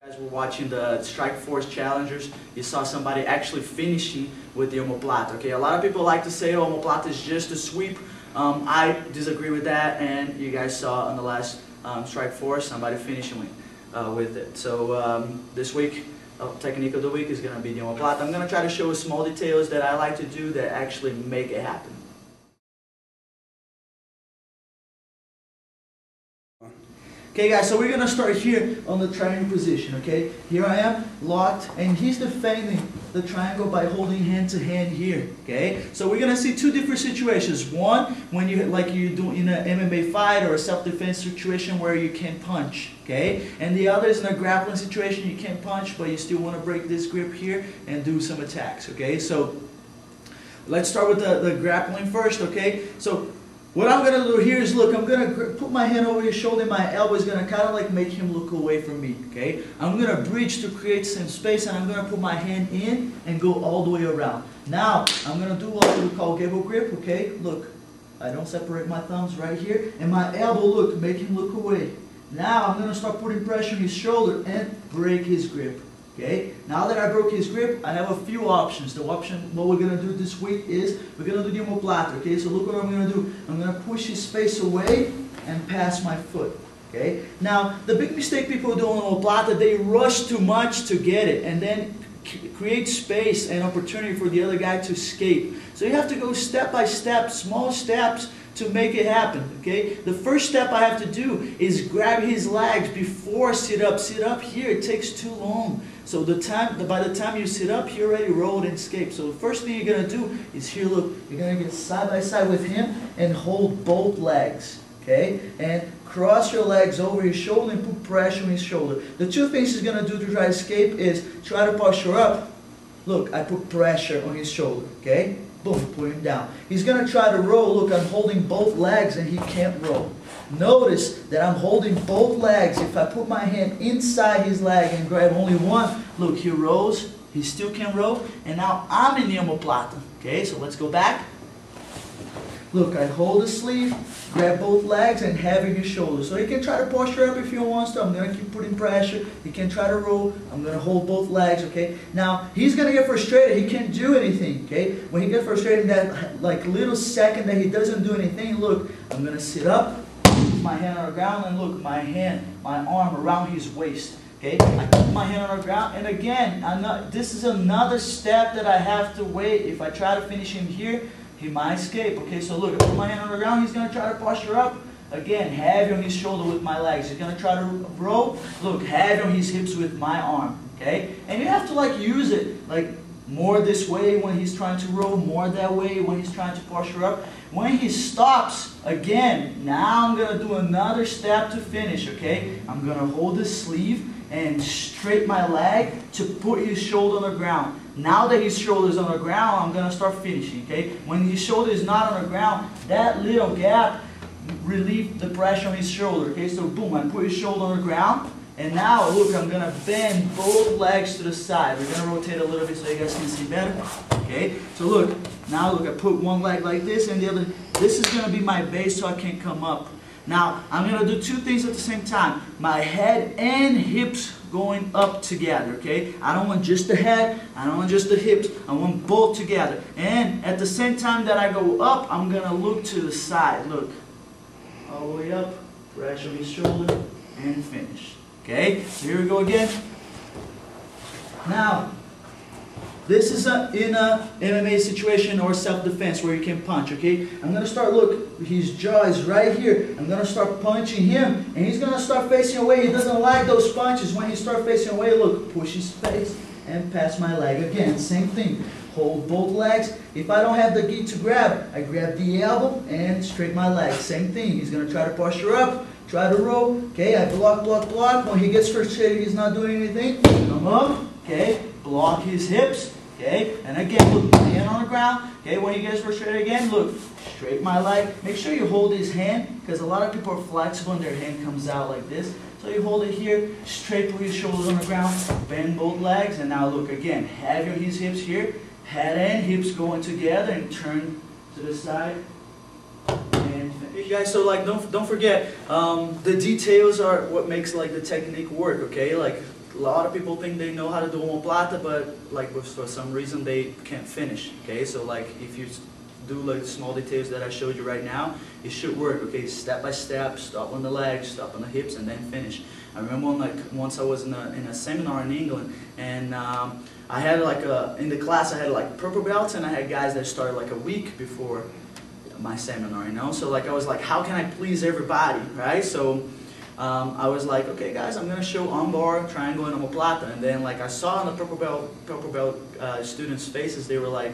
As we're watching the Strike Force Challengers, you saw somebody actually finishing with the Omoplata. Okay, a lot of people like to say, oh, Omoplata is just a sweep. I disagree with that, and you guys saw on the last Strike Force somebody finishing with it. So this week, technique of the week is going to be the Omoplata. I'm going to try to show small details that I like to do that actually make it happen. Okay guys, so we're going to start here on the triangle position, okay? Here I am, locked, and he's defending the triangle by holding hand to hand here, okay? So we're going to see two different situations. One, when you like you do in an MMA fight or a self-defense situation where you can punch, okay? And the other is in a grappling situation, you can't punch, but you still want to break this grip here and do some attacks, okay? So let's start with the grappling first, okay? So what I'm going to do here is, look, I'm going to put my hand over his shoulder, my elbow is going to kind of like make him look away from me, okay? I'm going to bridge to create some space, and I'm going to put my hand in and go all the way around. Now, I'm going to do what we call gable grip, okay? Look, I don't separate my thumbs right here, and my elbow, look, make him look away. Now, I'm going to start putting pressure on his shoulder and break his grip. Okay, now that I broke his grip, I have a few options. The option, what we're going to do this week is, we're going to do the Omoplata. Okay, so look what I'm going to do. I'm going to push his face away and pass my foot. Okay, now the big mistake people do on Omoplata, they rush too much to get it and then create space and opportunity for the other guy to escape. So you have to go step by step, small steps, to make it happen, okay? The first step I have to do is grab his legs before sit up. Sit up here, it takes too long. So by the time you sit up, you already rolled and escaped. So the first thing you're going to do is here, look, you're going to get side by side with him and hold both legs, okay? And cross your legs over his shoulder and put pressure on his shoulder. The two things he's going to do to try to escape is try to posture up. Look, I put pressure on his shoulder, okay? Boom, put him down. He's going to try to roll. Look, I'm holding both legs and he can't roll. Notice that I'm holding both legs. If I put my hand inside his leg and grab only one, look, he rolls, he still can roll, and now I'm in the Omoplata. Okay, so let's go back. Look, I hold the sleeve, grab both legs, and have his shoulder. So he can try to posture up if he wants to. I'm going to keep putting pressure. He can try to roll. I'm going to hold both legs, okay? Now, he's going to get frustrated. He can't do anything, okay? When he gets frustrated, that like little second that he doesn't do anything, look, I'm going to sit up, put my hand on the ground, and look, my arm around his waist. Okay, I put my hand on the ground, and again, this is another step that I have to wait. If I try to finish him here, he might escape. Okay, so look, I put my hand on the ground, he's going to try to posture up. Again, heavy on his shoulder with my legs. He's going to try to roll. Look, heavy on his hips with my arm. Okay, and you have to like use it like more this way when he's trying to roll, more that way when he's trying to posture up. When he stops, again, now I'm going to do another step to finish, okay? I'm going to hold the sleeve and straighten my leg to put his shoulder on the ground. Now that his shoulder is on the ground, I'm going to start finishing, okay? When his shoulder is not on the ground, that little gap relieves the pressure on his shoulder, okay? So boom, I put his shoulder on the ground, and now look, I'm going to bend both legs to the side. We're going to rotate a little bit so you guys can see better, okay? So look, now look, I put one leg like this and the other. This is going to be my base so I can come up. Now, I'm going to do two things at the same time. My head and hips going up together, okay? I don't want just the head, I don't want just the hips, I want both together. And at the same time that I go up, I'm going to look to the side. Look, all the way up, pressure on his shoulder, and finish. Okay, so here we go again. Now, this is in a MMA situation or self-defense where you can punch, okay? I'm going to start, look, his jaw is right here. I'm going to start punching him, and he's going to start facing away. He doesn't like those punches. When he starts facing away, look, push his face and pass my leg. Again, same thing. Hold both legs. If I don't have the gi to grab, I grab the elbow and straighten my leg. Same thing. He's going to try to posture up, try to roll. Okay, I block, block, block. When he gets frustrated, he's not doing anything. Come up, okay, block his hips. Okay, and again, look, my hand on the ground. Okay, when he gets frustrated again, look, straighten my leg. Make sure you hold his hand, because a lot of people are flexible and their hand comes out like this. So you hold it here, straight put his shoulders on the ground, bend both legs, and now look again, heavy on his hips here, head and hips going together, and turn to the side. And you guys, so like, don't forget, the details are what makes like the technique work. Okay, like a lot of people think they know how to do Omoplata, but like for some reason they can't finish. Okay, so like if you do like small details that I showed you right now, it should work. Okay, step by step, stop on the legs, stop on the hips, and then finish. I remember once I was in a seminar in England, and I had like in the class I had like purple belts, and I had guys that started like a week before my seminar, you know. So like I was like, how can I please everybody, right? So I was like, okay guys, I'm gonna show armbar, triangle, and Omoplata. And then like I saw on the purple belt students' faces, they were like,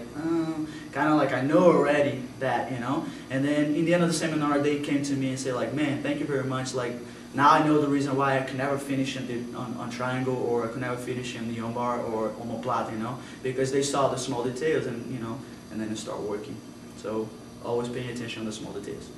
kind of like I know already that, you know. And then in the end of the seminar, they came to me and said like, man, thank you very much. Like now I know the reason why I could never finish on triangle, or I could never finish in the armbar or Omoplata, you know, because they saw the small details, and you know, and then they start working. So always paying attention to the small details.